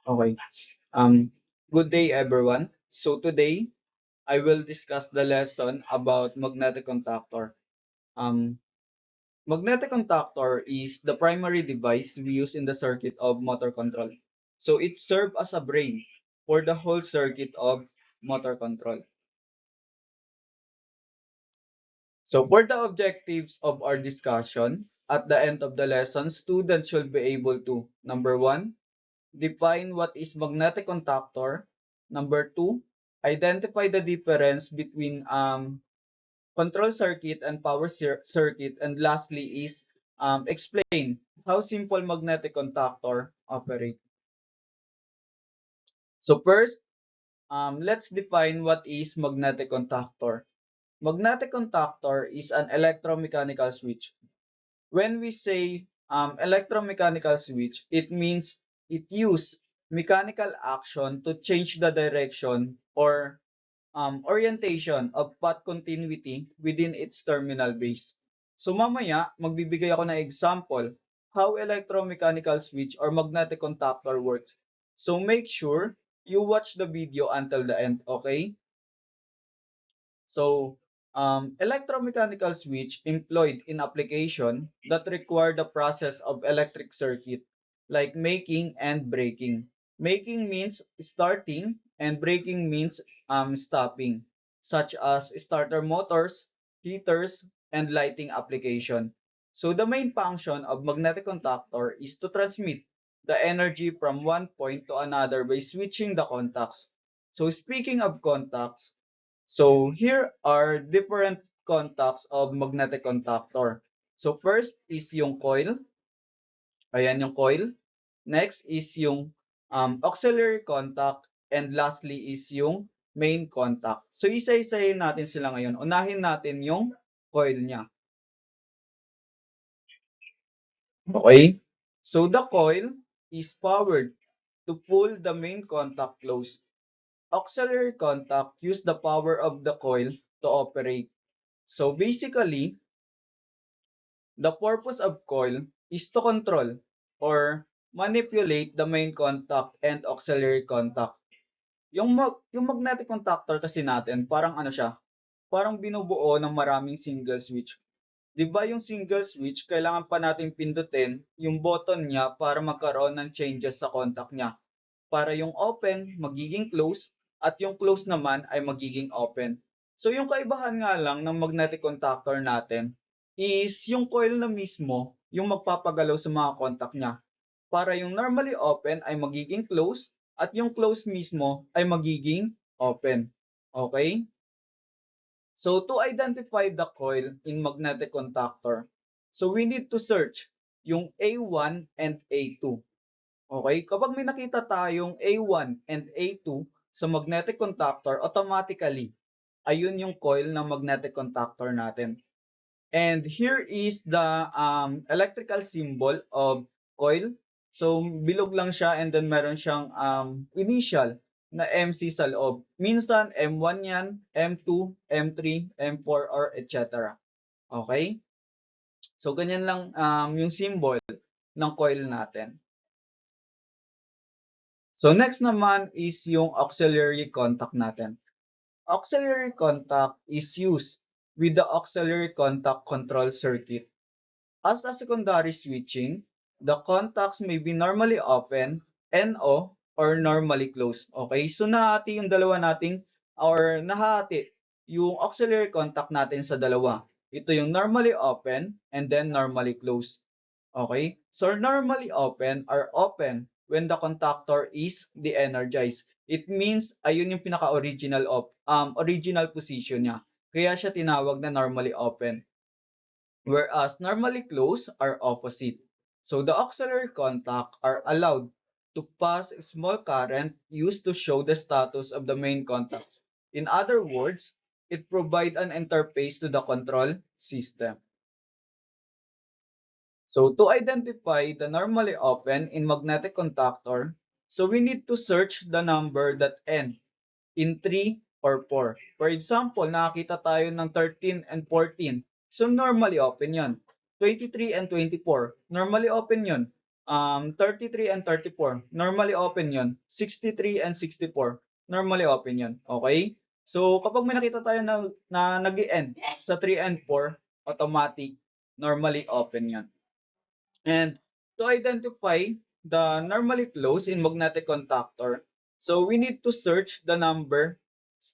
Okay. Um, Good day, everyone. So today, I will discuss the lesson about magnetic contactor. Um, Magnetic contactor is the primary device we use in the circuit of motor control. So it serves as a brain for the whole circuit of motor control. So for the objectives of our discussion, at the end of the lesson, students should be able to, number one, define what is magnetic contactor. Number two, identify the difference between control circuit and power circuit. And lastly is explain how simple magnetic contactor operate. So first, let's define what is magnetic contactor. Magnetic contactor is an electromechanical switch. When we say electromechanical switch, it means it uses mechanical action to change the direction or orientation of path continuity within its terminal base. So mamaya, magbibigay ako ng example how electromechanical switch or magnetic contactor works. So make sure you watch the video until the end, okay? So, electromechanical switch employed in application that require the process of electric circuit, like making and breaking. Making means starting and breaking means stopping, such as starter motors, heaters, and lighting application. So the main function of magnetic contactor is to transmit the energy from one point to another by switching the contacts. So speaking of contacts, so here are different contacts of magnetic contactor. So first is yung coil. Ayan yung coil. Next is yung auxiliary contact. And lastly is yung main contact. So isa-isahin natin sila ngayon. Unahin natin yung coil niya. Okay? So the coil is powered to pull the main contact close. Auxiliary contact use the power of the coil to operate. So basically, the purpose of coil is to control or manipulate the main contact and auxiliary contact. Yung magnetic contactor kasi natin, parang ano siya, parang binubuo ng maraming single switch. 'Di ba yung single switch, kailangan pa natin pindutin yung button niya para magkaroon ng changes sa contact niya. Para yung open magiging close at yung close naman ay magiging open. So yung kaibahan nga lang ng magnetic contactor natin is yung coil na mismo yung magpapagalaw sa mga contact niya. Para yung normally open ay magiging close at yung close mismo ay magiging open. Okay? So to identify the coil in magnetic contactor, so we need to search yung A1 and A2. Okay, kapag may nakita tayong A1 and A2 sa magnetic contactor, automatically, ayun yung coil ng magnetic contactor natin. And here is the electrical symbol of coil. So, bilog lang siya and then meron siyang initial na MC sa loob. Minsan, M1 yan, M2, M3, M4, or etc. Okay? So, ganyan lang yung symbol ng coil natin. So next naman is yung auxiliary contact natin. Auxiliary contact is used with the auxiliary contact control circuit. As a secondary switching, the contacts may be normally open, NO, or normally closed. Okay? So nahati yung dalawa nating or nahati yung auxiliary contact natin sa dalawa. Ito yung normally open and then normally closed. Okay? So normally open are open when the contactor is de-energized. It means ayun yung pinaka-original of original position niya. Kaya siya tinawag na normally open. Whereas normally closed are opposite. So the auxiliary contact are allowed to pass a small current used to show the status of the main contacts. In other words, it provides an interface to the control system. So to identify the normally open in magnetic contactor, so we need to search the number that end in 3 or 4. For example, nakakita tayo ng 13 and 14. So normally open 'yon. 23 and 24, normally open 'yon. 33 and 34, normally open yon. 63 and 64, normally open yon. Okay? So, kapag may nakita tayo na nag-end sa 3 and 4, automatic, normally open yon. And to identify the normally closed in magnetic contactor, so we need to search the number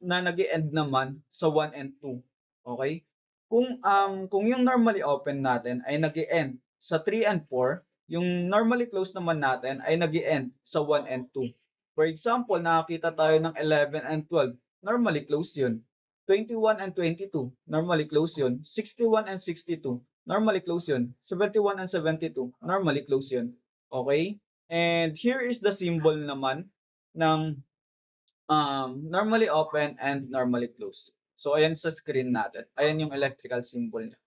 na nag-end naman sa 1 and 2. Okay? Kung yung normally open natin ay nag-end sa 3 and 4, yung normally closed naman natin ay nag-end sa 1 and 2. For example, nakakita tayo ng 11 and 12, normally closed yun. 21 and 22, normally closed yun. 61 and 62, normally close yun. 71 and 72, normally close yun. Okay? And here is the symbol naman ng normally open and normally close. So, ayan sa screen natin. Ayan yung electrical symbol niya.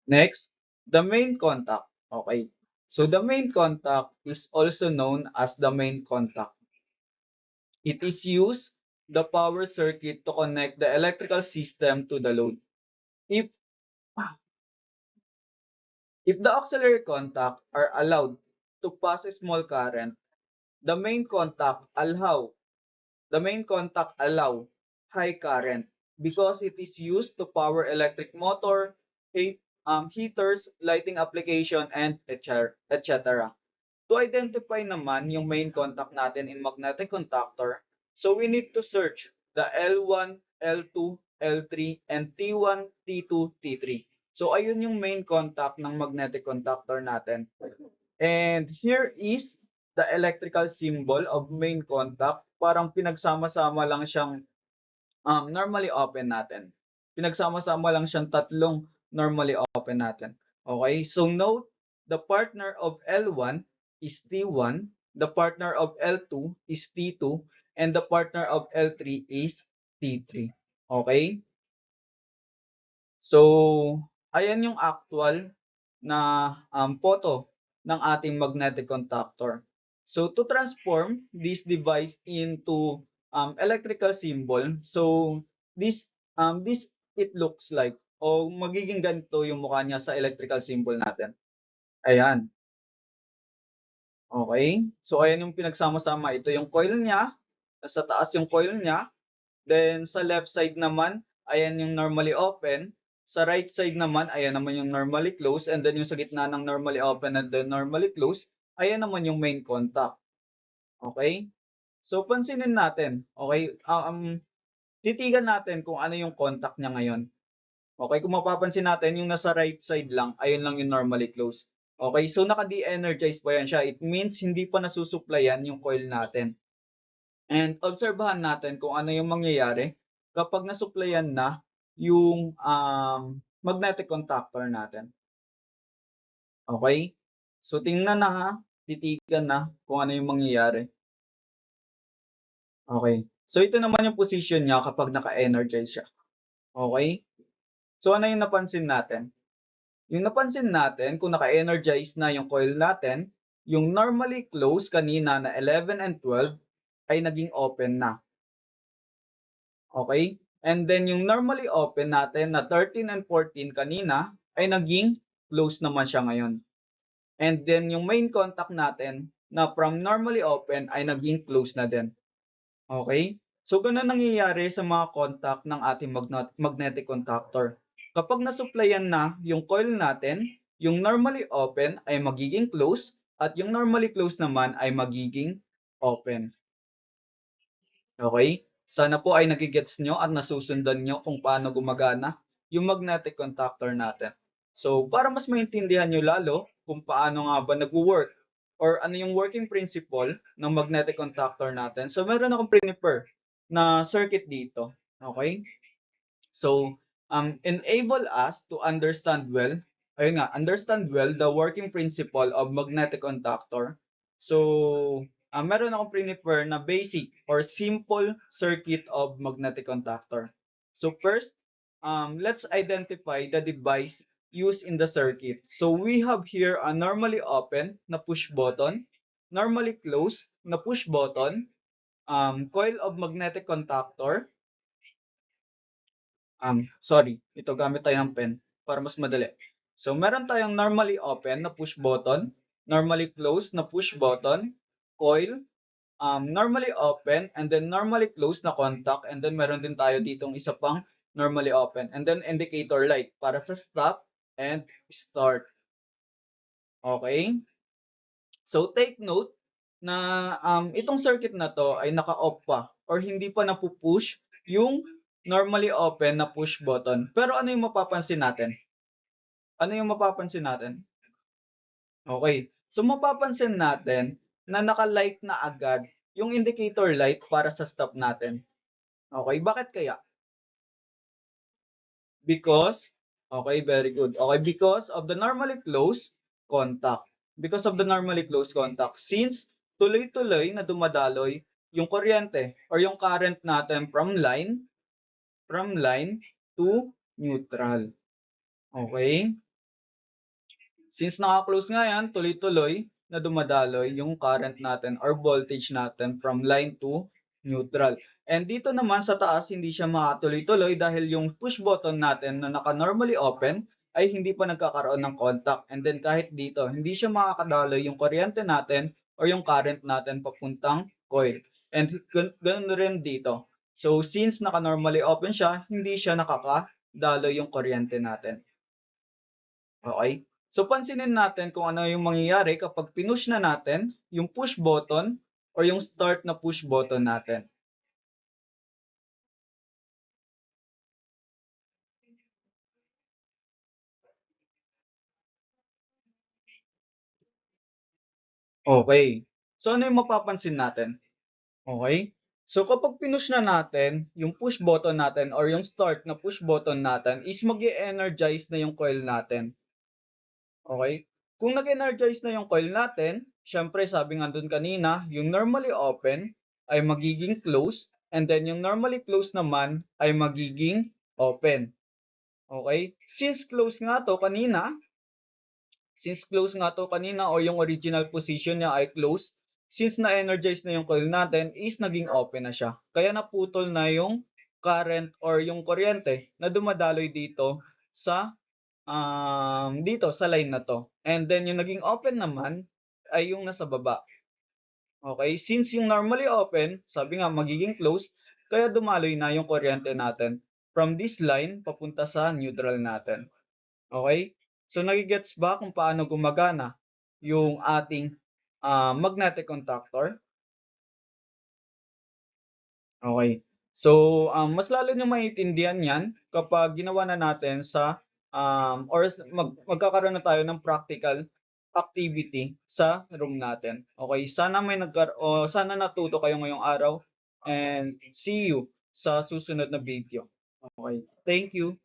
Next, the main contact. Okay. So, the main contact is also known as the main contact. It is used the power circuit to connect the electrical system to the load. If If the auxiliary contact are allowed to pass a small current, the main contact allow high current because it is used to power electric motor, heaters, lighting application, and etc. To identify naman yung main contact natin in magnetic contactor, so we need to search the L1, L2, L3, and T1, T2, T3. So ayun yung main contact ng magnetic contactor natin. And here is the electrical symbol of main contact. Parang pinagsama-sama lang siyang normally open natin. Pinagsama-sama lang siyang tatlong normally open natin. Okay? So note, the partner of L1 is T1, the partner of L2 is T2, and the partner of L3 is T3. Okay? So, ayan yung actual na photo ng ating magnetic contactor. So, to transform this device into electrical symbol, so this it looks like, o magiging ganito yung mukha niya sa electrical symbol natin. Ayan. Okay? So, ayan yung pinagsama-sama. Ito yung coil niya. Sa taas yung coil niya. Then, sa left side naman, ayan yung normally open. Sa right side naman, ayan naman yung normally closed. And then, yung sa gitna ng normally open and then normally closed, ayan naman yung main contact. Okay? So, pansinin natin. Okay? Titigan natin kung ano yung contact niya ngayon. Okay? Kung mapapansin natin, yung nasa right side lang, ayun lang yung normally closed. Okay? So, naka-de-energize pa yan siya. It means hindi pa nasusuplayan yung coil natin. And obserbahan natin kung ano yung mangyayari kapag nasuplayan na yung magnetic contactor natin. Okay? So tingnan na ha, titigan na kung ano yung mangyayari. Okay. So ito naman yung position niya kapag naka-energize siya. Okay? So ano yung napansin natin? Yung napansin natin kung naka-energize na yung coil natin, yung normally closed kanina na 11 and 12 ay naging open na. Okay? And then yung normally open natin na 13 and 14 kanina ay naging close naman siya ngayon. And then yung main contact natin na from normally open ay naging close na din. Okay? So ganun nangyayari sa mga contact ng ating magnetic contactor. Kapag nasuplayan na yung coil natin, yung normally open ay magiging close at yung normally close naman ay magiging open. Okay? Sana po ay nagigets nyo at nasusundan nyo kung paano gumagana yung magnetic contactor natin. So, para mas maintindihan nyo lalo kung paano nga ba nag-work or ano yung working principle ng magnetic contactor natin. So, meron akong prepare na circuit dito. Okay? So, enable us to understand well, understand well the working principle of magnetic contactor. So, meron akong prepare na basic or simple circuit of magnetic contactor. So first, let's identify the device used in the circuit. So we have here a normally open na push button, normally closed na push button, coil of magnetic contactor. Sorry, ito gamit tayo ng pen para mas madali. So meron tayong normally open na push button, normally closed na push button, coil, normally open, and then normally closed na contact, and then meron din tayo ditong isa pang normally open, and then indicator light para sa stop and start. Okay? So take note na itong circuit na to ay naka-off pa or hindi pa napupush yung normally open na push button. Pero ano yung mapapansin natin? Ano yung mapapansin natin? Okay. So mapapansin natin na naka-light na agad yung indicator light para sa stop natin. Okay, bakit kaya? Because, okay, very good. Okay, because of the normally closed contact. Because of the normally closed contact. Since tuloy-tuloy na dumadaloy yung kuryente or yung current natin from line to neutral. Okay? Since naka-close nga yan, tuloy-tuloy na dumadaloy yung current natin or voltage natin from line to neutral. And dito naman sa taas, hindi siya makatuloy-tuloy dahil yung push button natin na naka-normally open ay hindi pa nagkakaroon ng contact. And then kahit dito, hindi siya makakadaloy yung kuryente natin or yung current natin papuntang coil. And ganun rin dito. So since naka-normally open siya, hindi siya nakakadaloy yung kuryente natin. Okay? So pansinin natin kung ano yung mangyayari kapag pinush na natin yung push button or yung start na push button natin. Okay. So ano yung mapapansin natin? Okay? So kapag pinush na natin yung push button natin or yung start na push button natin is mag-energize na yung coil natin. Okay? Kung nag-energize na yung coil natin, syempre sabi nga dun kanina, yung normally open ay magiging close and then yung normally close naman ay magiging open. Okay? Since close nga to kanina o yung original position niya ay close, since na-energize na yung coil natin is naging open na siya. Kaya naputol na yung current or yung kuryente na dumadaloy dito sa line na to. And then yung naging open naman ay yung nasa baba. Okay? Since yung normally open, sabi nga magiging close, kaya dumaloy na yung kuryente natin from this line papunta sa neutral natin. Okay? So nagigets ba kung paano gumagana yung ating magnetic contactor? Okay. So mas lalo nyo maiintindihan yan kapag ginawa na natin sa magkakaroon na tayo ng practical activity sa room natin. Okay, sana natuto kayo ngayong araw and see you sa susunod na video. Okay, thank you.